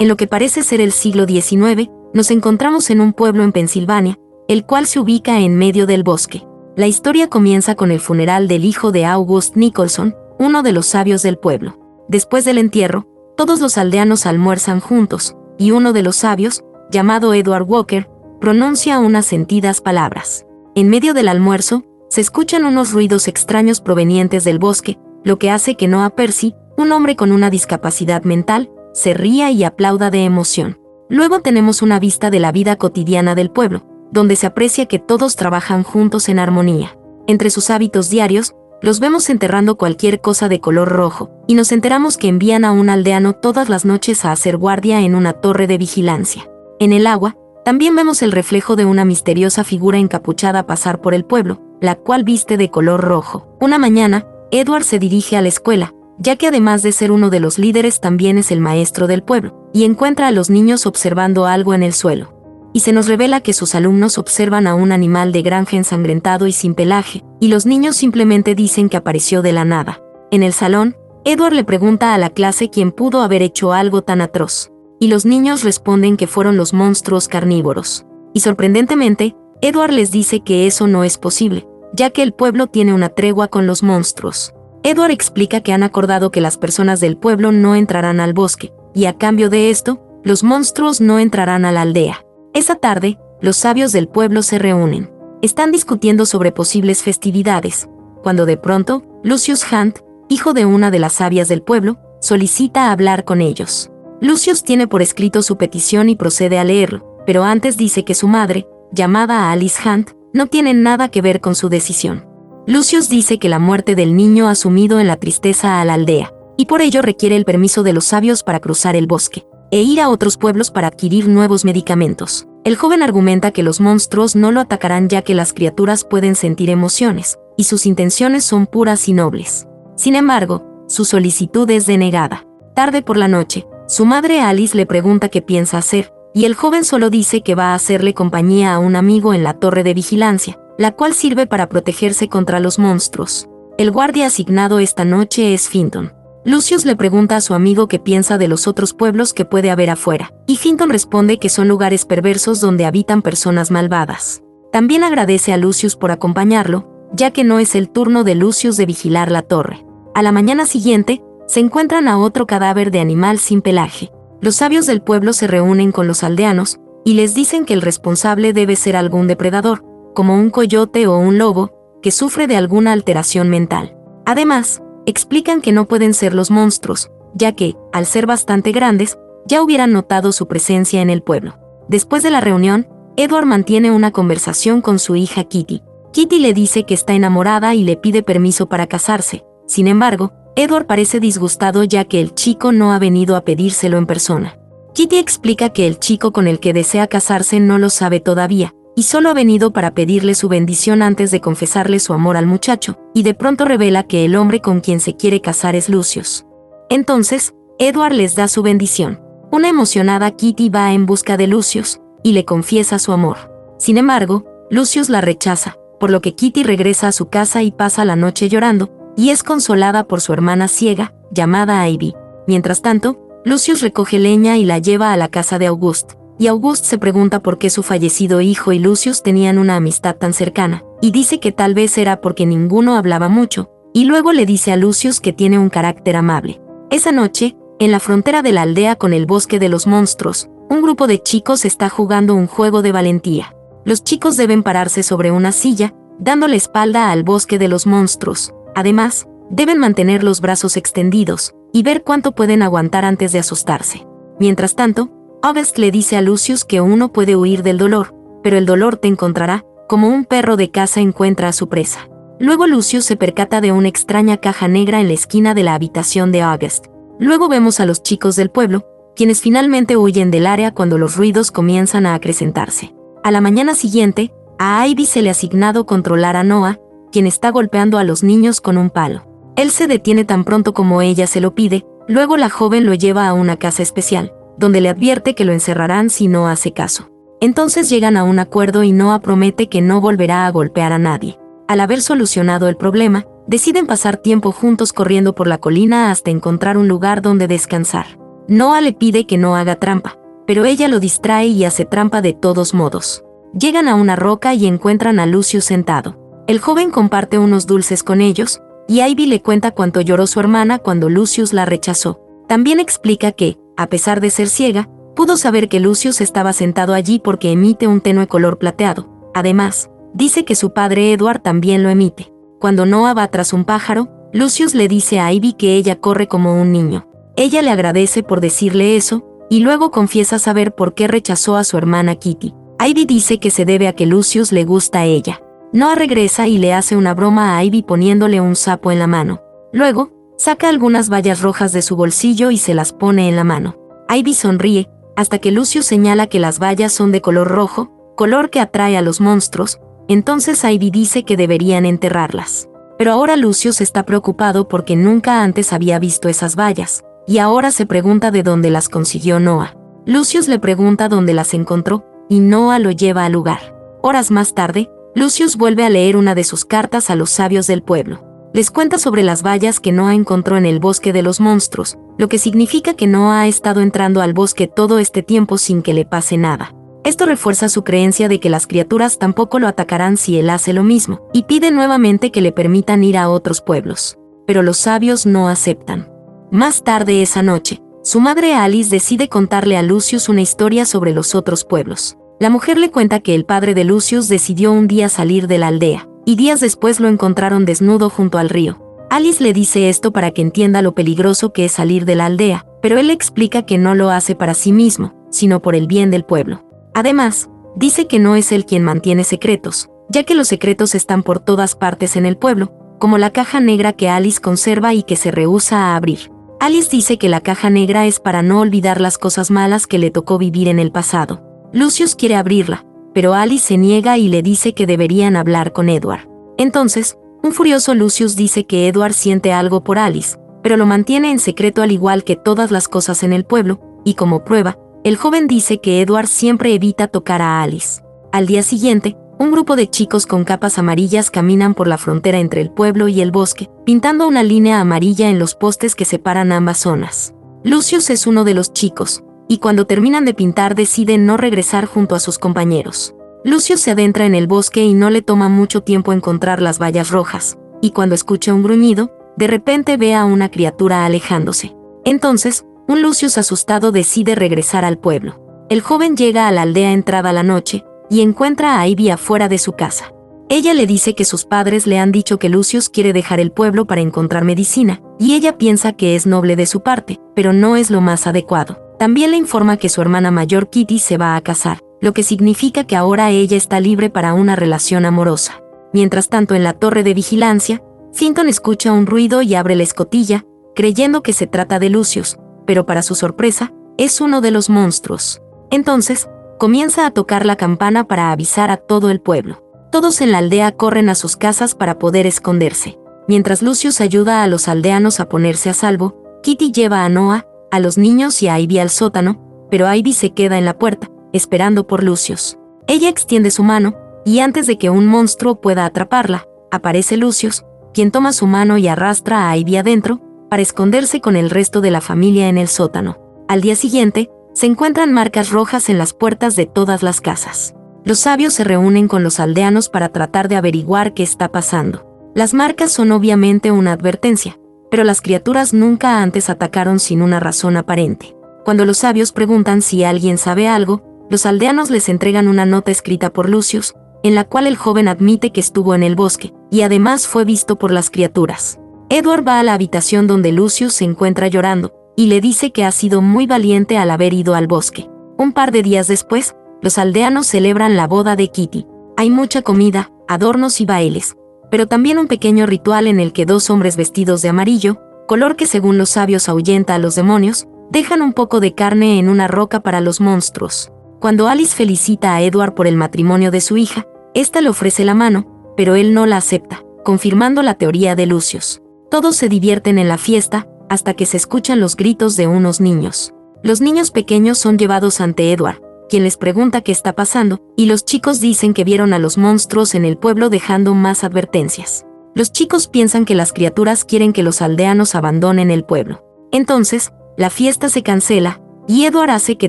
En lo que parece ser el siglo XIX, nos encontramos en un pueblo en Pensilvania, el cual se ubica en medio del bosque. La historia comienza con el funeral del hijo de August Nicholson, uno de los sabios del pueblo. Después del entierro, todos los aldeanos almuerzan juntos, y uno de los sabios, llamado Edward Walker, pronuncia unas sentidas palabras. En medio del almuerzo, se escuchan unos ruidos extraños provenientes del bosque, lo que hace que Noah Percy, un hombre con una discapacidad mental, se ría y aplauda de emoción. Luego tenemos una vista de la vida cotidiana del pueblo, donde se aprecia que todos trabajan juntos en armonía. Entre sus hábitos diarios, los vemos enterrando cualquier cosa de color rojo, y nos enteramos que envían a un aldeano todas las noches a hacer guardia en una torre de vigilancia. En el agua, también vemos el reflejo de una misteriosa figura encapuchada pasar por el pueblo, la cual viste de color rojo. Una mañana, Edward se dirige a la escuela, ya que además de ser uno de los líderes también es el maestro del pueblo, y encuentra a los niños observando algo en el suelo. Y se nos revela que sus alumnos observan a un animal de granja ensangrentado y sin pelaje, y los niños simplemente dicen que apareció de la nada. En el salón, Edward le pregunta a la clase quién pudo haber hecho algo tan atroz, y los niños responden que fueron los monstruos carnívoros. Y sorprendentemente, Edward les dice que eso no es posible, ya que el pueblo tiene una tregua con los monstruos. Edward explica que han acordado que las personas del pueblo no entrarán al bosque, y a cambio de esto, los monstruos no entrarán a la aldea. Esa tarde, los sabios del pueblo se reúnen. Están discutiendo sobre posibles festividades, cuando de pronto, Lucius Hunt, hijo de una de las sabias del pueblo, solicita hablar con ellos. Lucius tiene por escrito su petición y procede a leerlo, pero antes dice que su madre, llamada Alice Hunt, no tiene nada que ver con su decisión. Lucius dice que la muerte del niño ha sumido en la tristeza a la aldea, y por ello requiere el permiso de los sabios para cruzar el bosque e ir a otros pueblos para adquirir nuevos medicamentos. El joven argumenta que los monstruos no lo atacarán ya que las criaturas pueden sentir emociones, y sus intenciones son puras y nobles. Sin embargo, su solicitud es denegada. Tarde por la noche, su madre Alice le pregunta qué piensa hacer, y el joven solo dice que va a hacerle compañía a un amigo en la torre de vigilancia, la cual sirve para protegerse contra los monstruos. El guardia asignado esta noche es Finton. Lucius le pregunta a su amigo qué piensa de los otros pueblos que puede haber afuera, y Finton responde que son lugares perversos donde habitan personas malvadas. También agradece a Lucius por acompañarlo, ya que no es el turno de Lucius de vigilar la torre. A la mañana siguiente, se encuentran a otro cadáver de animal sin pelaje. Los sabios del pueblo se reúnen con los aldeanos, y les dicen que el responsable debe ser algún depredador, como un coyote o un lobo, que sufre de alguna alteración mental. Además, explican que no pueden ser los monstruos, ya que, al ser bastante grandes, ya hubieran notado su presencia en el pueblo. Después de la reunión, Edward mantiene una conversación con su hija Kitty. Kitty le dice que está enamorada y le pide permiso para casarse. Sin embargo, Edward parece disgustado ya que el chico no ha venido a pedírselo en persona. Kitty explica que el chico con el que desea casarse no lo sabe todavía, y solo ha venido para pedirle su bendición antes de confesarle su amor al muchacho, y de pronto revela que el hombre con quien se quiere casar es Lucius. Entonces, Edward les da su bendición. Una emocionada Kitty va en busca de Lucius, y le confiesa su amor. Sin embargo, Lucius la rechaza, por lo que Kitty regresa a su casa y pasa la noche llorando, y es consolada por su hermana ciega, llamada Ivy. Mientras tanto, Lucius recoge leña y la lleva a la casa de August, y August se pregunta por qué su fallecido hijo y Lucius tenían una amistad tan cercana, y dice que tal vez era porque ninguno hablaba mucho, y luego le dice a Lucius que tiene un carácter amable. Esa noche, en la frontera de la aldea con el bosque de los monstruos, un grupo de chicos está jugando un juego de valentía. Los chicos deben pararse sobre una silla, dando la espalda al bosque de los monstruos. Además, deben mantener los brazos extendidos, y ver cuánto pueden aguantar antes de asustarse. Mientras tanto, August le dice a Lucius que uno puede huir del dolor, pero el dolor te encontrará, como un perro de caza encuentra a su presa. Luego Lucius se percata de una extraña caja negra en la esquina de la habitación de August. Luego vemos a los chicos del pueblo, quienes finalmente huyen del área cuando los ruidos comienzan a acrecentarse. A la mañana siguiente, a Ivy se le ha asignado controlar a Noah, quien está golpeando a los niños con un palo. Él se detiene tan pronto como ella se lo pide, luego la joven lo lleva a una casa especial, donde le advierte que lo encerrarán si no hace caso. Entonces llegan a un acuerdo y Noah promete que no volverá a golpear a nadie. Al haber solucionado el problema, deciden pasar tiempo juntos corriendo por la colina hasta encontrar un lugar donde descansar. Noah le pide que no haga trampa, pero ella lo distrae y hace trampa de todos modos. Llegan a una roca y encuentran a Lucius sentado. El joven comparte unos dulces con ellos, y Ivy le cuenta cuánto lloró su hermana cuando Lucius la rechazó. También explica que, a pesar de ser ciega, pudo saber que Lucius estaba sentado allí porque emite un tenue color plateado. Además, dice que su padre Edward también lo emite. Cuando Noah va tras un pájaro, Lucius le dice a Ivy que ella corre como un niño. Ella le agradece por decirle eso, y luego confiesa saber por qué rechazó a su hermana Kitty. Ivy dice que se debe a que Lucius le gusta a ella. Noah regresa y le hace una broma a Ivy poniéndole un sapo en la mano. Luego, saca algunas bayas rojas de su bolsillo y se las pone en la mano. Ivy sonríe, hasta que Lucius señala que las bayas son de color rojo, color que atrae a los monstruos. Entonces Ivy dice que deberían enterrarlas. Pero ahora Lucius está preocupado porque nunca antes había visto esas bayas, y ahora se pregunta de dónde las consiguió Noah. Lucius le pregunta dónde las encontró, y Noah lo lleva al lugar. Horas más tarde, Lucius vuelve a leer una de sus cartas a los sabios del pueblo. Les cuenta sobre las bayas que Noah encontró en el bosque de los monstruos, lo que significa que Noah ha estado entrando al bosque todo este tiempo sin que le pase nada. Esto refuerza su creencia de que las criaturas tampoco lo atacarán si él hace lo mismo, y pide nuevamente que le permitan ir a otros pueblos. Pero los sabios no aceptan. Más tarde esa noche, su madre Alice decide contarle a Lucius una historia sobre los otros pueblos. La mujer le cuenta que el padre de Lucius decidió un día salir de la aldea, y días después lo encontraron desnudo junto al río. Alice le dice esto para que entienda lo peligroso que es salir de la aldea, pero él le explica que no lo hace para sí mismo, sino por el bien del pueblo. Además, dice que no es él quien mantiene secretos, ya que los secretos están por todas partes en el pueblo, como la caja negra que Alice conserva y que se rehúsa a abrir. Alice dice que la caja negra es para no olvidar las cosas malas que le tocó vivir en el pasado. Lucius quiere abrirla, pero Alice se niega y le dice que deberían hablar con Edward. Entonces, un furioso Lucius dice que Edward siente algo por Alice, pero lo mantiene en secreto al igual que todas las cosas en el pueblo, y como prueba, el joven dice que Edward siempre evita tocar a Alice. Al día siguiente, un grupo de chicos con capas amarillas caminan por la frontera entre el pueblo y el bosque, pintando una línea amarilla en los postes que separan ambas zonas. Lucius es uno de los chicos, y cuando terminan de pintar deciden no regresar junto a sus compañeros. Lucius se adentra en el bosque y no le toma mucho tiempo encontrar las bayas rojas, y cuando escucha un gruñido, de repente ve a una criatura alejándose. Entonces, un Lucius asustado decide regresar al pueblo. El joven llega a la aldea entrada la noche, y encuentra a Ivy afuera de su casa. Ella le dice que sus padres le han dicho que Lucius quiere dejar el pueblo para encontrar medicina, y ella piensa que es noble de su parte, pero no es lo más adecuado. También le informa que su hermana mayor Kitty se va a casar, lo que significa que ahora ella está libre para una relación amorosa. Mientras tanto, en la torre de vigilancia, Finton escucha un ruido y abre la escotilla, creyendo que se trata de Lucius, pero para su sorpresa, es uno de los monstruos. Entonces, comienza a tocar la campana para avisar a todo el pueblo. Todos en la aldea corren a sus casas para poder esconderse. Mientras Lucius ayuda a los aldeanos a ponerse a salvo, Kitty lleva a Noah, a los niños y a Ivy al sótano, pero Ivy se queda en la puerta, esperando por Lucius. Ella extiende su mano, y antes de que un monstruo pueda atraparla, aparece Lucius, quien toma su mano y arrastra a Ivy adentro, para esconderse con el resto de la familia en el sótano. Al día siguiente, se encuentran marcas rojas en las puertas de todas las casas. Los sabios se reúnen con los aldeanos para tratar de averiguar qué está pasando. Las marcas son obviamente una advertencia, pero las criaturas nunca antes atacaron sin una razón aparente. Cuando los sabios preguntan si alguien sabe algo, los aldeanos les entregan una nota escrita por Lucius, en la cual el joven admite que estuvo en el bosque, y además fue visto por las criaturas. Edward va a la habitación donde Lucius se encuentra llorando, y le dice que ha sido muy valiente al haber ido al bosque. Un par de días después, los aldeanos celebran la boda de Kitty. Hay mucha comida, adornos y bailes, pero también un pequeño ritual en el que dos hombres vestidos de amarillo, color que según los sabios ahuyenta a los demonios, dejan un poco de carne en una roca para los monstruos. Cuando Alice felicita a Edward por el matrimonio de su hija, ésta le ofrece la mano, pero él no la acepta, confirmando la teoría de Lucius. Todos se divierten en la fiesta, hasta que se escuchan los gritos de unos niños. Los niños pequeños son llevados ante Edward, quien les pregunta qué está pasando, y los chicos dicen que vieron a los monstruos en el pueblo dejando más advertencias. Los chicos piensan que las criaturas quieren que los aldeanos abandonen el pueblo. Entonces, la fiesta se cancela, y Edward hace que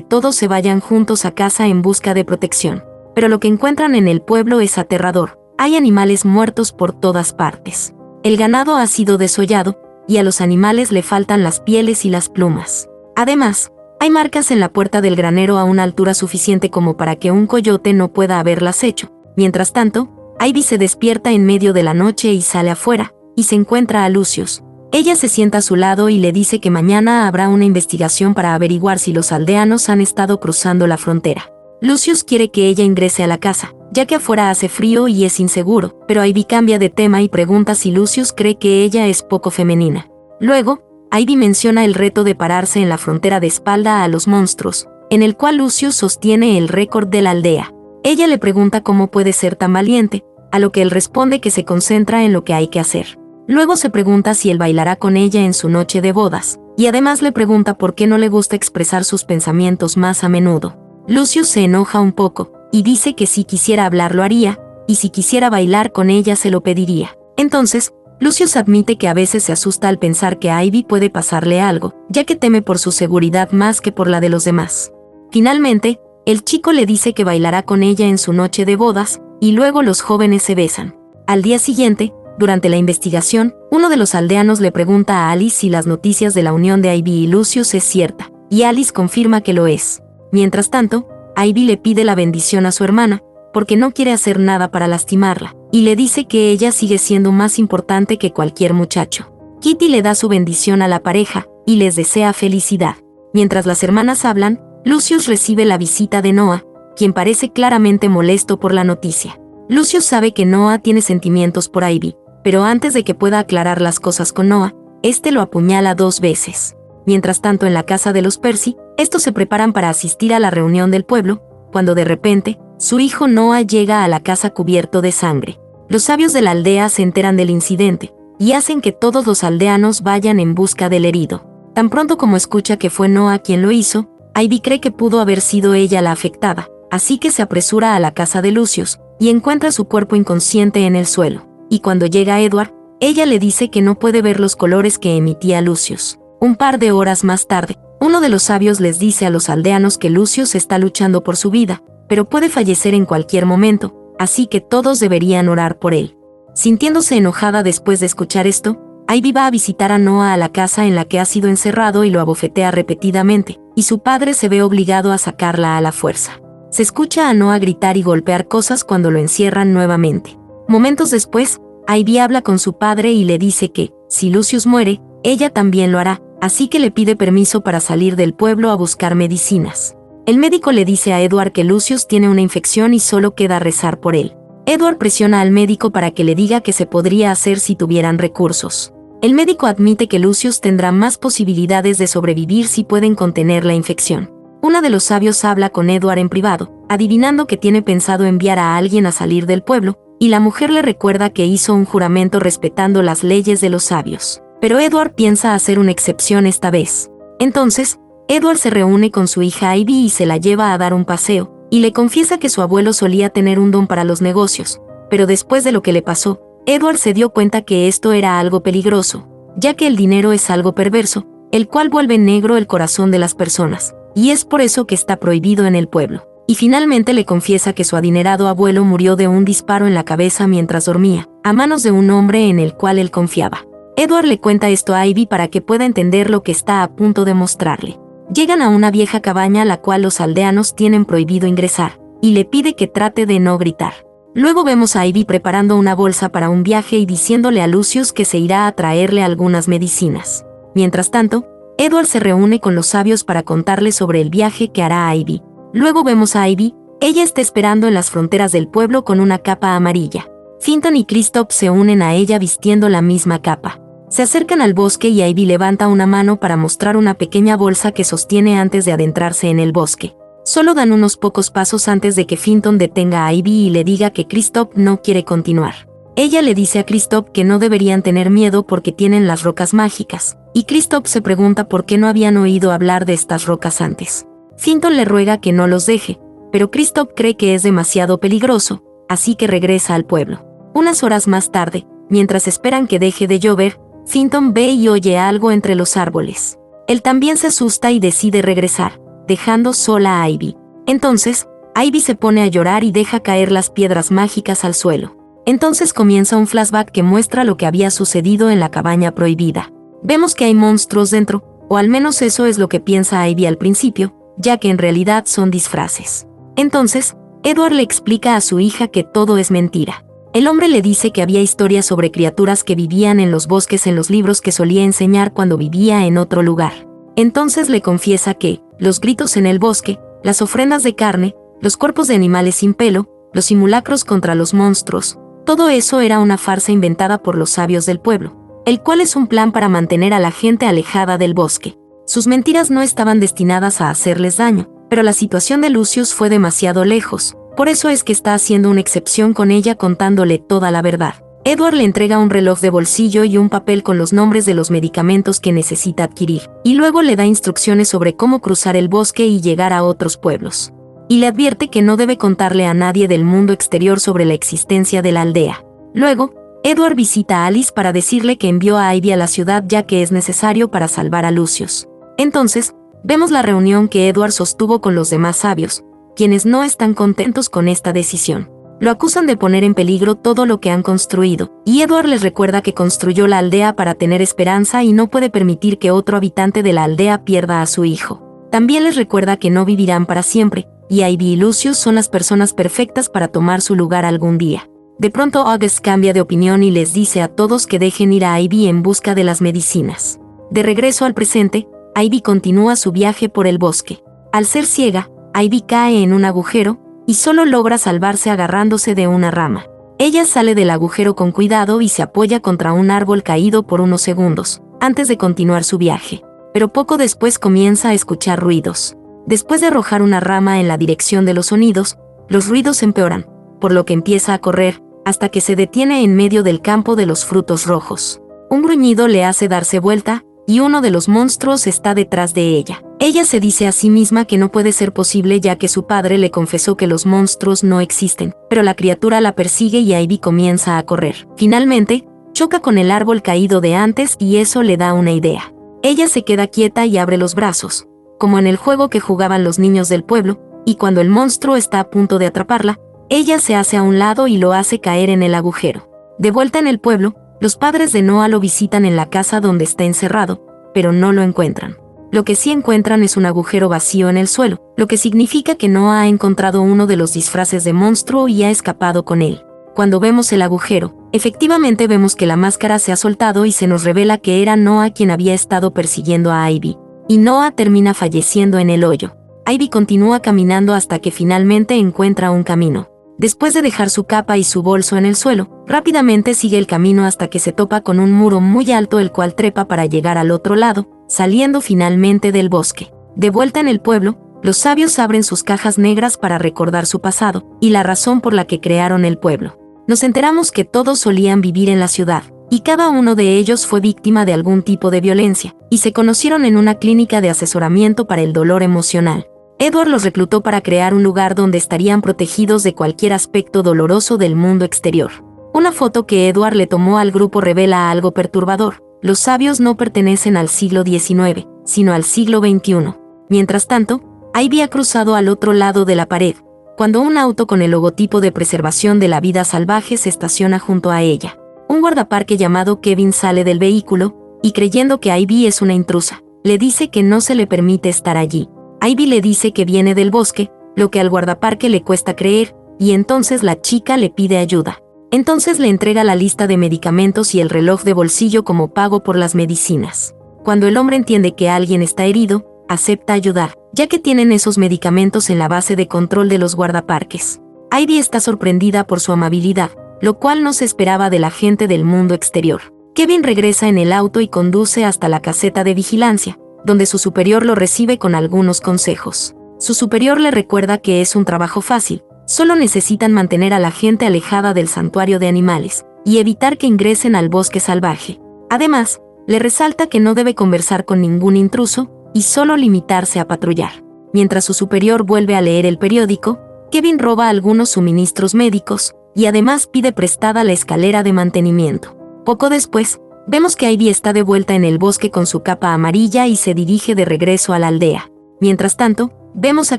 todos se vayan juntos a casa en busca de protección. Pero lo que encuentran en el pueblo es aterrador. Hay animales muertos por todas partes. El ganado ha sido desollado, y a los animales le faltan las pieles y las plumas. Además, hay marcas en la puerta del granero a una altura suficiente como para que un coyote no pueda haberlas hecho. Mientras tanto, Ivy se despierta en medio de la noche y sale afuera, y se encuentra a Lucius. Ella se sienta a su lado y le dice que mañana habrá una investigación para averiguar si los aldeanos han estado cruzando la frontera. Lucius quiere que ella ingrese a la casa, ya que afuera hace frío y es inseguro, pero Ivy cambia de tema y pregunta si Lucius cree que ella es poco femenina. Luego, Ivy menciona el reto de pararse en la frontera de espalda a los monstruos, en el cual Lucius sostiene el récord de la aldea. Ella le pregunta cómo puede ser tan valiente, a lo que él responde que se concentra en lo que hay que hacer. Luego se pregunta si él bailará con ella en su noche de bodas, y además le pregunta por qué no le gusta expresar sus pensamientos más a menudo. Lucius se enoja un poco, y dice que si quisiera hablar lo haría, y si quisiera bailar con ella se lo pediría. Entonces, Lucius admite que a veces se asusta al pensar que a Ivy puede pasarle algo, ya que teme por su seguridad más que por la de los demás. Finalmente, el chico le dice que bailará con ella en su noche de bodas, y luego los jóvenes se besan. Al día siguiente, durante la investigación, uno de los aldeanos le pregunta a Alice si las noticias de la unión de Ivy y Lucius es cierta, y Alice confirma que lo es. Mientras tanto, Ivy le pide la bendición a su hermana, porque no quiere hacer nada para lastimarla, y le dice que ella sigue siendo más importante que cualquier muchacho. Kitty le da su bendición a la pareja, y les desea felicidad. Mientras las hermanas hablan, Lucius recibe la visita de Noah, quien parece claramente molesto por la noticia. Lucius sabe que Noah tiene sentimientos por Ivy, pero antes de que pueda aclarar las cosas con Noah, este lo apuñala 2 veces. Mientras tanto, en la casa de los Percy, estos se preparan para asistir a la reunión del pueblo, cuando de repente, su hijo Noah llega a la casa cubierto de sangre. Los sabios de la aldea se enteran del incidente, y hacen que todos los aldeanos vayan en busca del herido. Tan pronto como escucha que fue Noah quien lo hizo, Ivy cree que pudo haber sido ella la afectada, así que se apresura a la casa de Lucius, y encuentra su cuerpo inconsciente en el suelo. Y cuando llega Edward, ella le dice que no puede ver los colores que emitía Lucius. Un par de horas más tarde, uno de los sabios les dice a los aldeanos que Lucius está luchando por su vida, pero puede fallecer en cualquier momento, así que todos deberían orar por él. Sintiéndose enojada después de escuchar esto, Ivy va a visitar a Noah a la casa en la que ha sido encerrado y lo abofetea repetidamente, y su padre se ve obligado a sacarla a la fuerza. Se escucha a Noah gritar y golpear cosas cuando lo encierran nuevamente. Momentos después, Ivy habla con su padre y le dice que, si Lucius muere, ella también lo hará, así que le pide permiso para salir del pueblo a buscar medicinas. El médico le dice a Edward que Lucius tiene una infección y solo queda rezar por él. Edward presiona al médico para que le diga que se podría hacer si tuvieran recursos. El médico admite que Lucius tendrá más posibilidades de sobrevivir si pueden contener la infección. Uno de los sabios habla con Edward en privado, adivinando que tiene pensado enviar a alguien a salir del pueblo, y la mujer le recuerda que hizo un juramento respetando las leyes de los sabios. Pero Edward piensa hacer una excepción esta vez. Entonces, Edward se reúne con su hija Ivy y se la lleva a dar un paseo, y le confiesa que su abuelo solía tener un don para los negocios, pero después de lo que le pasó, Edward se dio cuenta que esto era algo peligroso, ya que el dinero es algo perverso, el cual vuelve negro el corazón de las personas, y es por eso que está prohibido en el pueblo. Y finalmente le confiesa que su adinerado abuelo murió de un disparo en la cabeza mientras dormía, a manos de un hombre en el cual él confiaba. Edward le cuenta esto a Ivy para que pueda entender lo que está a punto de mostrarle. Llegan a una vieja cabaña a la cual los aldeanos tienen prohibido ingresar, y le pide que trate de no gritar. Luego vemos a Ivy preparando una bolsa para un viaje y diciéndole a Lucius que se irá a traerle algunas medicinas. Mientras tanto, Edward se reúne con los sabios para contarle sobre el viaje que hará a Ivy. Luego vemos a Ivy, ella está esperando en las fronteras del pueblo con una capa amarilla. Finton y Kristoff se unen a ella vistiendo la misma capa. Se acercan al bosque y Ivy levanta una mano para mostrar una pequeña bolsa que sostiene antes de adentrarse en el bosque. Solo dan unos pocos pasos antes de que Finton detenga a Ivy y le diga que Kristoff no quiere continuar. Ella le dice a Kristoff que no deberían tener miedo porque tienen las rocas mágicas, y Kristoff se pregunta por qué no habían oído hablar de estas rocas antes. Finton le ruega que no los deje, pero Kristoff cree que es demasiado peligroso, así que regresa al pueblo. Unas horas más tarde, mientras esperan que deje de llover, Finton ve y oye algo entre los árboles. Él también se asusta y decide regresar, dejando sola a Ivy. Entonces, Ivy se pone a llorar y deja caer las piedras mágicas al suelo. Entonces comienza un flashback que muestra lo que había sucedido en la cabaña prohibida. Vemos que hay monstruos dentro, o al menos eso es lo que piensa Ivy al principio, ya que en realidad son disfraces. Entonces, Edward le explica a su hija que todo es mentira. El hombre le dice que había historias sobre criaturas que vivían en los bosques en los libros que solía enseñar cuando vivía en otro lugar. Entonces le confiesa que los gritos en el bosque, las ofrendas de carne, los cuerpos de animales sin pelo, los simulacros contra los monstruos, todo eso era una farsa inventada por los sabios del pueblo, el cual es un plan para mantener a la gente alejada del bosque. Sus mentiras no estaban destinadas a hacerles daño, pero la situación de Lucius fue demasiado lejos, por eso es que está haciendo una excepción con ella contándole toda la verdad. Edward le entrega un reloj de bolsillo y un papel con los nombres de los medicamentos que necesita adquirir, y luego le da instrucciones sobre cómo cruzar el bosque y llegar a otros pueblos. Y le advierte que no debe contarle a nadie del mundo exterior sobre la existencia de la aldea. Luego, Edward visita a Alice para decirle que envió a Ivy a la ciudad ya que es necesario para salvar a Lucius. Entonces, vemos la reunión que Edward sostuvo con los demás sabios, quienes no están contentos con esta decisión. Lo acusan de poner en peligro todo lo que han construido, y Edward les recuerda que construyó la aldea para tener esperanza y no puede permitir que otro habitante de la aldea pierda a su hijo. También les recuerda que no vivirán para siempre, y Ivy y Lucius son las personas perfectas para tomar su lugar algún día. De pronto August cambia de opinión y les dice a todos que dejen ir a Ivy en busca de las medicinas. De regreso al presente, Ivy continúa su viaje por el bosque. Al ser ciega, Ivy cae en un agujero, y solo logra salvarse agarrándose de una rama. Ella sale del agujero con cuidado y se apoya contra un árbol caído por unos segundos, antes de continuar su viaje. Pero poco después comienza a escuchar ruidos. Después de arrojar una rama en la dirección de los sonidos, los ruidos empeoran, por lo que empieza a correr, hasta que se detiene en medio del campo de los frutos rojos. Un gruñido le hace darse vuelta, y uno de los monstruos está detrás de ella. Ella se dice a sí misma que no puede ser posible ya que su padre le confesó que los monstruos no existen, pero la criatura la persigue y Ivy comienza a correr. Finalmente, choca con el árbol caído de antes y eso le da una idea. Ella se queda quieta y abre los brazos, como en el juego que jugaban los niños del pueblo, y cuando el monstruo está a punto de atraparla, ella se hace a un lado y lo hace caer en el agujero. De vuelta en el pueblo, los padres de Noah lo visitan en la casa donde está encerrado, pero no lo encuentran. Lo que sí encuentran es un agujero vacío en el suelo, lo que significa que Noah ha encontrado uno de los disfraces de monstruo y ha escapado con él. Cuando vemos el agujero, efectivamente vemos que la máscara se ha soltado y se nos revela que era Noah quien había estado persiguiendo a Ivy. Y Noah termina falleciendo en el hoyo. Ivy continúa caminando hasta que finalmente encuentra un camino. Después de dejar su capa y su bolso en el suelo, rápidamente sigue el camino hasta que se topa con un muro muy alto el cual trepa para llegar al otro lado, saliendo finalmente del bosque. De vuelta en el pueblo, los sabios abren sus cajas negras para recordar su pasado, y la razón por la que crearon el pueblo. Nos enteramos que todos solían vivir en la ciudad, y cada uno de ellos fue víctima de algún tipo de violencia, y se conocieron en una clínica de asesoramiento para el dolor emocional. Edward los reclutó para crear un lugar donde estarían protegidos de cualquier aspecto doloroso del mundo exterior. Una foto que Edward le tomó al grupo revela algo perturbador. Los sabios no pertenecen al siglo XIX, sino al siglo XXI. Mientras tanto, Ivy ha cruzado al otro lado de la pared, cuando un auto con el logotipo de preservación de la vida salvaje se estaciona junto a ella. Un guardaparque llamado Kevin sale del vehículo, y creyendo que Ivy es una intrusa, le dice que no se le permite estar allí. Ivy le dice que viene del bosque, lo que al guardaparque le cuesta creer, y entonces la chica le pide ayuda. Entonces le entrega la lista de medicamentos y el reloj de bolsillo como pago por las medicinas. Cuando el hombre entiende que alguien está herido, acepta ayudar, ya que tienen esos medicamentos en la base de control de los guardaparques. Ivy está sorprendida por su amabilidad, lo cual no se esperaba de la gente del mundo exterior. Kevin regresa en el auto y conduce hasta la caseta de vigilancia, donde su superior lo recibe con algunos consejos. Su superior le recuerda que es un trabajo fácil, solo necesitan mantener a la gente alejada del santuario de animales, y evitar que ingresen al bosque salvaje. Además, le resalta que no debe conversar con ningún intruso, y solo limitarse a patrullar. Mientras su superior vuelve a leer el periódico, Kevin roba algunos suministros médicos, y además pide prestada la escalera de mantenimiento. Poco después, Vemos que Ivy está de vuelta en el bosque con su capa amarilla y se dirige de regreso a la aldea. Mientras tanto, vemos a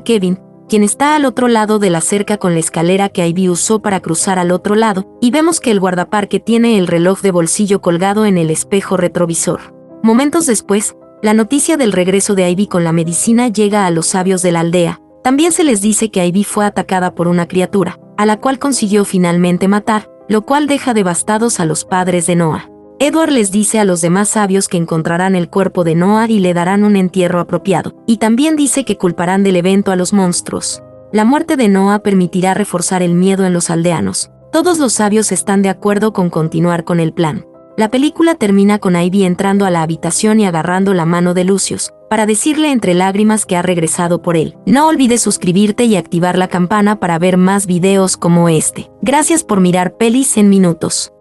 Kevin, quien está al otro lado de la cerca con la escalera que Ivy usó para cruzar al otro lado, y vemos que el guardaparque tiene el reloj de bolsillo colgado en el espejo retrovisor. Momentos después, la noticia del regreso de Ivy con la medicina llega a los sabios de la aldea. También se les dice que Ivy fue atacada por una criatura, a la cual consiguió finalmente matar, lo cual deja devastados a los padres de Noah. Edward les dice a los demás sabios que encontrarán el cuerpo de Noah y le darán un entierro apropiado, y también dice que culparán del evento a los monstruos. La muerte de Noah permitirá reforzar el miedo en los aldeanos. Todos los sabios están de acuerdo con continuar con el plan. La película termina con Ivy entrando a la habitación y agarrando la mano de Lucius, para decirle entre lágrimas que ha regresado por él. No olvides suscribirte y activar la campana para ver más videos como este. Gracias por mirar Pelis en Minutos.